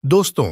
दोस्तों,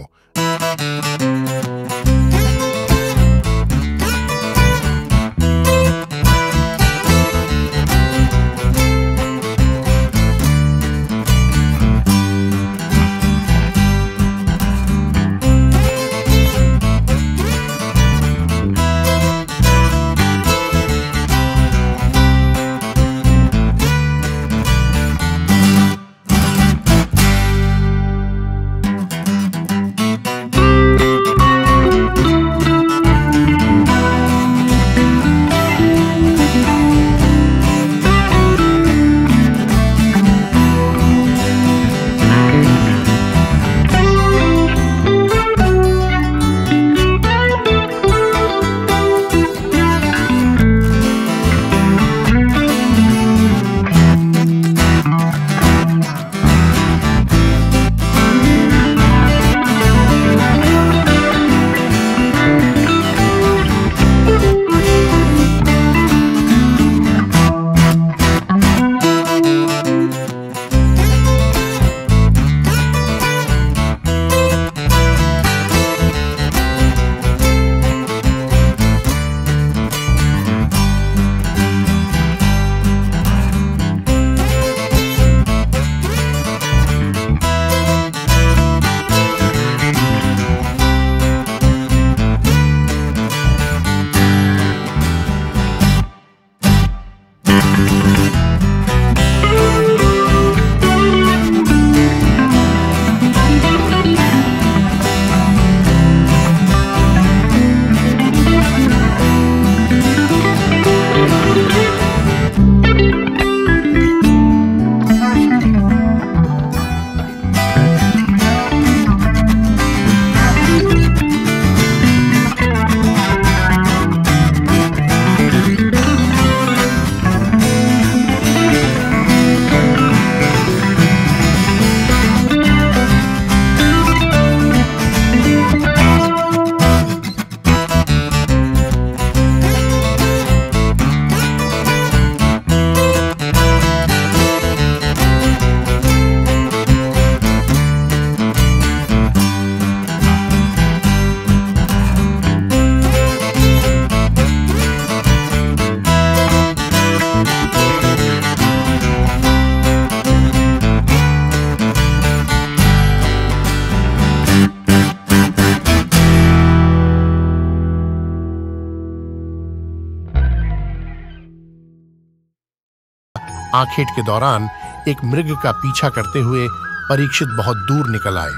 आखेट के दौरान एक मृग का पीछा करते हुए परीक्षित बहुत दूर निकल आए।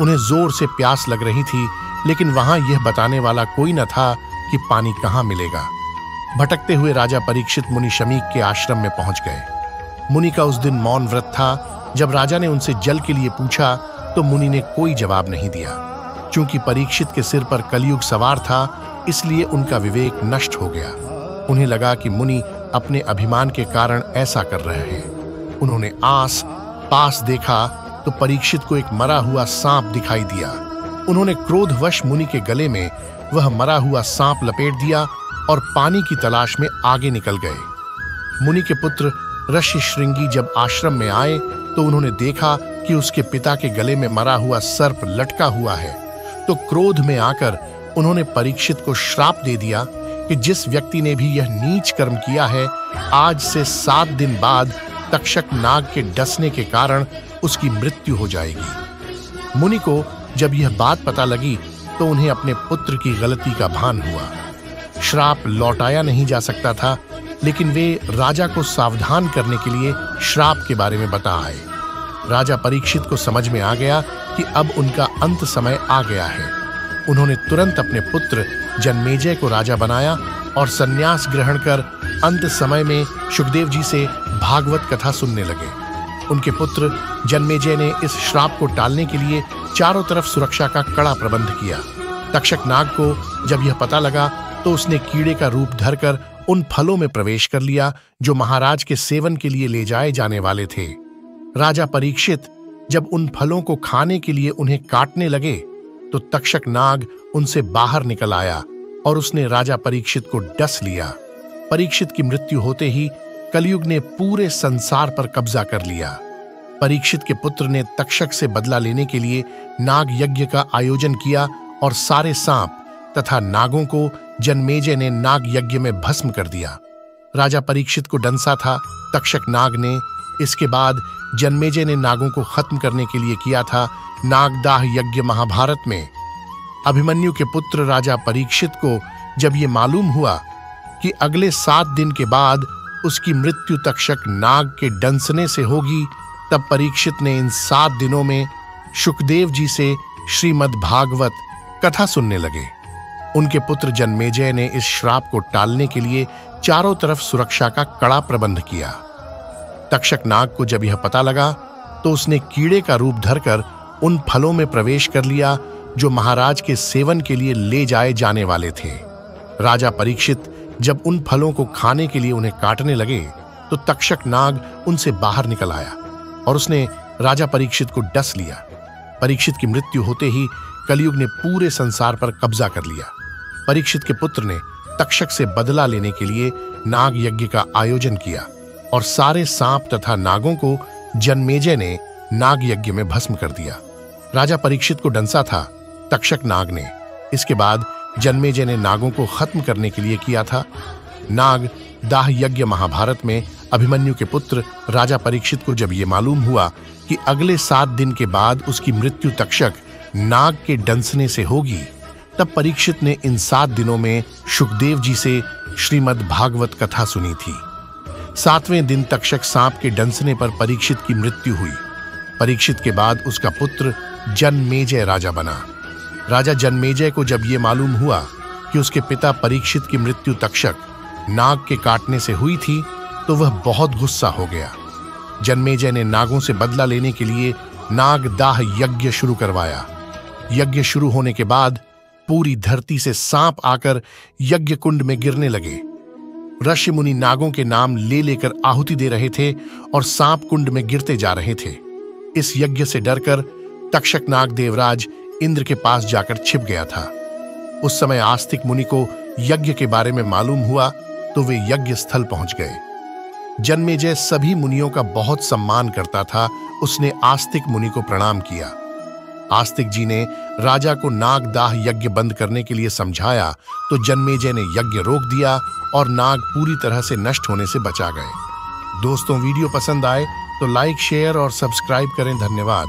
उन्हें जोर से प्यास लग रही थी, लेकिन वहां यह बताने वाला कोई न था कि पानी कहां मिलेगा। भटकते हुए राजा परीक्षित मुनि शमीक के आश्रम में पहुंच गए। मुनि का उस दिन मौन व्रत था। जब राजा ने उनसे जल के लिए पूछा तो मुनि ने कोई जवाब नहीं दिया। चूंकि परीक्षित के सिर पर कलयुग सवार था, इसलिए उनका विवेक नष्ट हो गया। उन्हें लगा कि मुनि अपने अभिमान के कारण ऐसा कर रहे हैं। उन्होंने आस पास देखा तो परीक्षित को एक मरा हुआ सांप दिखाई दिया। उन्होंने क्रोधवश मुनि के गले में वह मरा हुआ सांप लपेट दिया और पानी की तलाश में आगे निकल गए। मुनि के पुत्र ऋष्यशृंगी जब आश्रम में आए तो उन्होंने देखा कि उसके पिता के गले में मरा हुआ सर्प लटका हुआ है। तो क्रोध में आकर उन्होंने परीक्षित को श्राप दे दिया कि जिस व्यक्ति ने भी यह नीच कर्म किया है, आज से 7 दिन बाद तक्षक नाग के डसने के कारण उसकी मृत्यु हो जाएगी। मुनि को जब यह बात पता लगी तो उन्हें अपने पुत्र की गलती का भान हुआ। श्राप लौटाया नहीं जा सकता था, लेकिन वे राजा को सावधान करने के लिए श्राप के बारे में बता आए। राजा परीक्षित को समझ में आ गया कि अब उनका अंत समय आ गया है। उन्होंने तुरंत अपने पुत्र जन्मेजय को राजा बनाया और संन्यास ग्रहण कर अंत समय में शुकदेव जी से भागवत कथा सुनने लगे। उनके पुत्र जन्मेजय ने इस श्राप को टालने के लिए चारों तरफ सुरक्षा का कड़ा प्रबंध किया। तक्षक नाग को जब यह पता लगा तो उसने कीड़े का रूप धरकर उन फलों में प्रवेश कर लिया जो महाराज के सेवन के लिए ले जाए जाने वाले थे। राजा परीक्षित जब उन फलों को खाने के लिए उन्हें काटने लगे तो तक्षक नाग उनसे बाहर निकल आया और उसने राजा परीक्षित को डस लिया। परीक्षित की मृत्यु होते ही कलयुग ने पूरे संसार पर कब्जा कर लिया। परीक्षित के पुत्र ने तक्षक से बदला लेने के लिए नाग यज्ञ का आयोजन किया और सारे सांप तथा नागों को जन्मेजय ने नाग यज्ञ में भस्म कर दिया। राजा परीक्षित को डंसा था तक्षक नाग ने। इसके बाद जन्मेजय ने नागों को खत्म करने के लिए किया था नागदाह यज्ञ। महाभारत में अभिमन्यु के पुत्र राजा परीक्षित को जब ये मालूम हुआ कि अगले 7 दिन के बाद उसकी मृत्यु तक्षक नाग के डंसने से होगी, तब परीक्षित ने इन 7 दिनों में शुकदेव जी से श्रीमद् भागवत कथा सुनने लगे। उनके पुत्र जन्मेजय ने इस श्राप को टालने के लिए चारों तरफ सुरक्षा का कड़ा प्रबंध किया। तक्षक नाग को जब यह पता लगा तो उसने कीड़े का रूप धरकर उन फलों में प्रवेश कर लिया जो महाराज के सेवन के लिए ले जाए जाने वाले थे। राजा परीक्षित जब उन फलों को खाने के लिए उन्हें काटने लगे तो तक्षक नाग उनसे बाहर निकल आया और उसने राजा परीक्षित को डस लिया। परीक्षित की मृत्यु होते ही कलयुग ने पूरे संसार पर कब्जा कर लिया। परीक्षित के पुत्र ने तक्षक से बदला लेने के लिए नाग यज्ञ का आयोजन किया और सारे सांप तथा नागों को जन्मेजय ने नाग यज्ञ में भस्म कर दिया। राजा परीक्षित को डंसा था तक्षक नाग ने। इसके बाद जन्मेजय ने नागों को खत्म करने के लिए किया था नाग दाह यज्ञ। महाभारत में अभिमन्यु के पुत्र राजा परीक्षित को जब ये मालूम हुआ कि अगले 7 दिन के बाद उसकी मृत्यु तक्षक नाग के डंसने से होगी, तब परीक्षित ने इन 7 दिनों में शुकदेव जी से श्रीमद् भागवत कथा सुनी थी। 7वें दिन तक्षक सांप के डंसने पर परीक्षित की मृत्यु हुई। परीक्षित के बाद उसका पुत्र जन्मेजय राजा बना। राजा जन्मेजय को जब ये मालूम हुआ कि उसके पिता परीक्षित की मृत्यु तक्षक नाग के काटने से हुई थी, तो वह बहुत गुस्सा हो गया। जन्मेजय ने नागों से बदला लेने के लिए नागदाह यज्ञ शुरू करवाया। यज्ञ शुरू होने के बाद पूरी धरती से सांप आकर यज्ञ कुंड में गिरने लगे। ऋषि मुनि नागों के नाम ले लेकर आहुति दे रहे थे और सांप कुंड में गिरते जा रहे थे। इस यज्ञ से डरकर तक्षक नाग देवराज इंद्र के पास जाकर छिप गया था। उस समय आस्तिक मुनि को यज्ञ के बारे में मालूम हुआ तो वे यज्ञ स्थल पहुंच गए। जन्मेजय सभी मुनियों का बहुत सम्मान करता था। उसने आस्तिक मुनि को प्रणाम किया। आस्तिक जी ने राजा को नागदाह यज्ञ बंद करने के लिए समझाया तो जन्मेजय ने यज्ञ रोक दिया और नाग पूरी तरह से नष्ट होने से बचा गए। दोस्तों, वीडियो पसंद आए तो लाइक, शेयर और सब्सक्राइब करें। धन्यवाद।